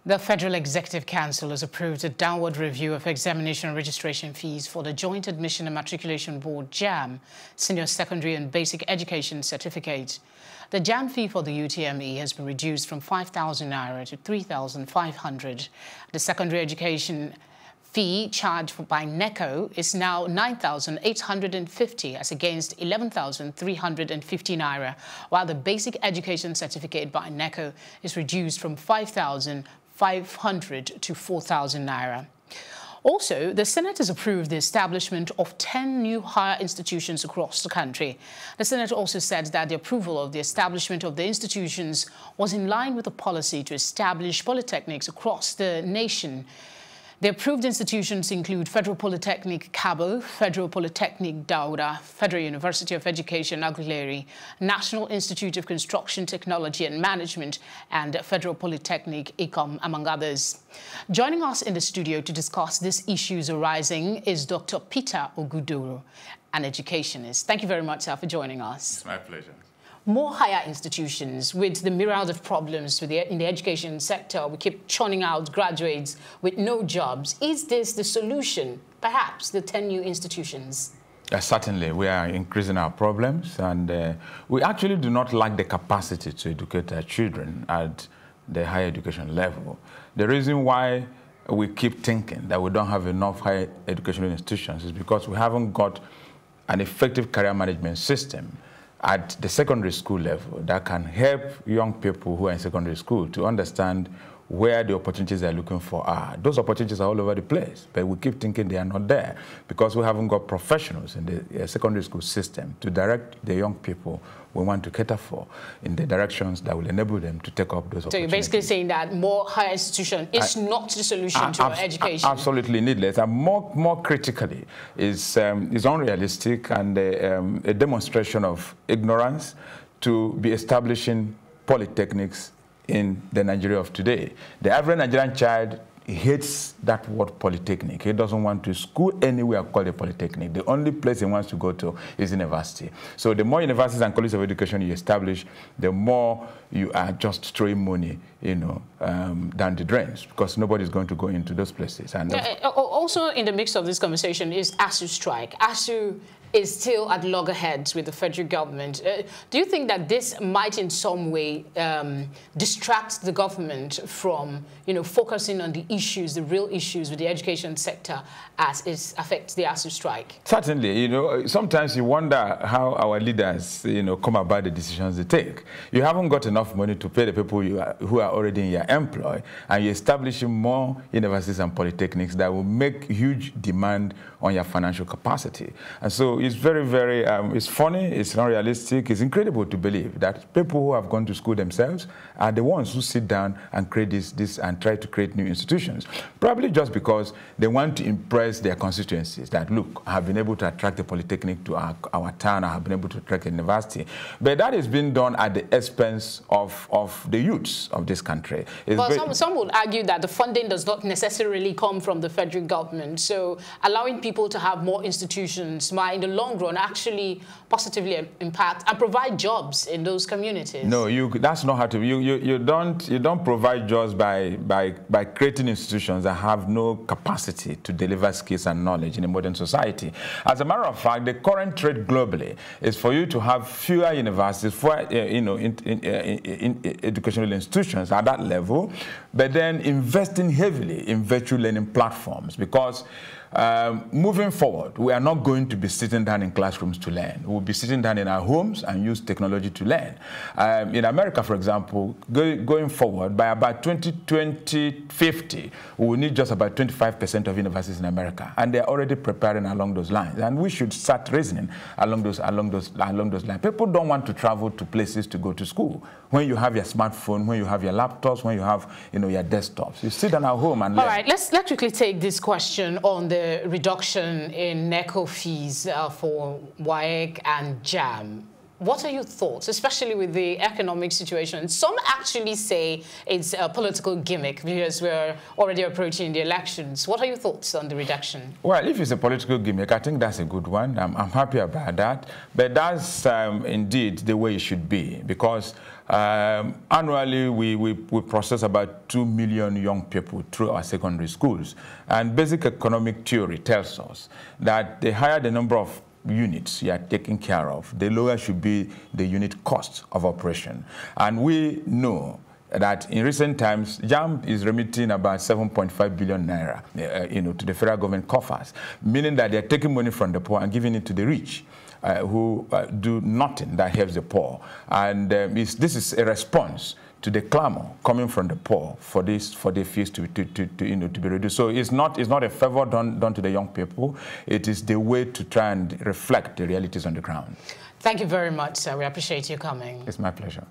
The Federal Executive Council has approved a downward review of examination registration fees for the Joint Admission and Matriculation Board (JAM) Senior Secondary and Basic Education Certificate. The JAM fee for the UTME has been reduced from 5,000 naira to 3,500. The secondary education fee charged by NECO is now 9,850 as against 11,350 naira, while the basic education certificate by NECO is reduced from 5,500 to 4,000 naira. Also, the Senate has approved the establishment of 10 new higher institutions across the country. The Senate also said that the approval of the establishment of the institutions was in line with the policy to establish polytechnics across the nation. The approved institutions include Federal Polytechnic Cabo, Federal Polytechnic Dauda, Federal University of Education Aguilera, National Institute of Construction Technology and Management, and Federal Polytechnic ICOM, among others. Joining us in the studio to discuss these issues arising is Dr. Peter Ogudoro, an educationist. Thank you very much, sir, for joining us. It's my pleasure. More higher institutions with the myriad of problems in the education sector. We keep churning out graduates with no jobs. Is this the solution? Perhaps the 10 new institutions? Certainly, we are increasing our problems, and we actually do not lack the capacity to educate our children at the higher education level. The reason why we keep thinking that we don't have enough higher educational institutions is because we haven't got an effective career management system at the secondary school level that can help young people who are in secondary school to understand where the opportunities they're looking for are. Those opportunities are all over the place, but we keep thinking they are not there because we haven't got professionals in the secondary school system to direct the young people we want to cater for in the directions that will enable them to take up those opportunities. So you're basically saying that more higher institution is not the solution to our education? Absolutely needless. And more critically, is unrealistic and a demonstration of ignorance to be establishing polytechnics in the Nigeria of today. The average Nigerian child hates that word polytechnic. He doesn't want to school anywhere called a polytechnic. The only place he wants to go to is university. So the more universities and colleges of education you establish, the more you are just throwing money, down the drains, because nobody's going to go into those places. And also in the mix of this conversation is ASU strike. ASU is still at loggerheads with the federal government. Do you think that this might in some way distract the government from, focusing on the issues, the real issues with the education sector as it affects the ASU strike? Certainly, sometimes you wonder how our leaders, come about the decisions they take. You haven't got enough money to pay the people who are already in your employ, and you're establishing more universities and polytechnics that will make huge demand on your financial capacity. And so it's very, very, it's funny, it's not realistic, it's incredible to believe that people who have gone to school themselves are the ones who sit down and create this and try to create new institutions. Probably just because they want to impress their constituencies that, look, I have been able to attract a polytechnic to our town, I have been able to attract a university. But that is being done at the expense of the youths of this country. But some would argue that the funding does not necessarily come from the federal government. So allowing people to have more institutions might, in the long run, actually positively impact and provide jobs in those communities. No, that's not how to. You don't provide jobs by creating institutions that have no capacity to deliver skills and knowledge in a modern society. As a matter of fact, the current trend globally is for you to have fewer universities, fewer educational institutions at that level, but then investing heavily in virtual learning platforms, because moving forward, we are not going to be sitting down in classrooms to learn. We'll be sitting down in our homes and use technology to learn. In America, for example, going forward, by about 2050, we will need just about 25% of universities in America, and they're already preparing along those lines. And we should start reasoning along those lines. People don't want to travel to places to go to school. When you have your smartphone, when you have your laptops, when you have your desktops, you sit down at home and learn. All right, let's quickly take this question on the reduction in NECO fees for WAEC and JAM. What are your thoughts, especially with the economic situation? Some actually say it's a political gimmick because we're already approaching the elections. What are your thoughts on the reduction? Well, if it's a political gimmick, I think that's a good one. I'm happy about that. But that's indeed the way it should be, because annually we process about 2 million young people through our secondary schools. And basic economic theory tells us that the higher the number of units you are taking care of, the lower should be the unit cost of operation. And we know that in recent times, JAMB is remitting about 7.5 billion naira, to the federal government coffers, meaning that they're taking money from the poor and giving it to the rich, who do nothing that helps the poor. And this is a response to the clamor coming from the poor for the fees to be reduced. So it's not a favor done to the young people. It is the way to try and reflect the realities on the ground. Thank you very much, sir. We appreciate you coming. It's my pleasure.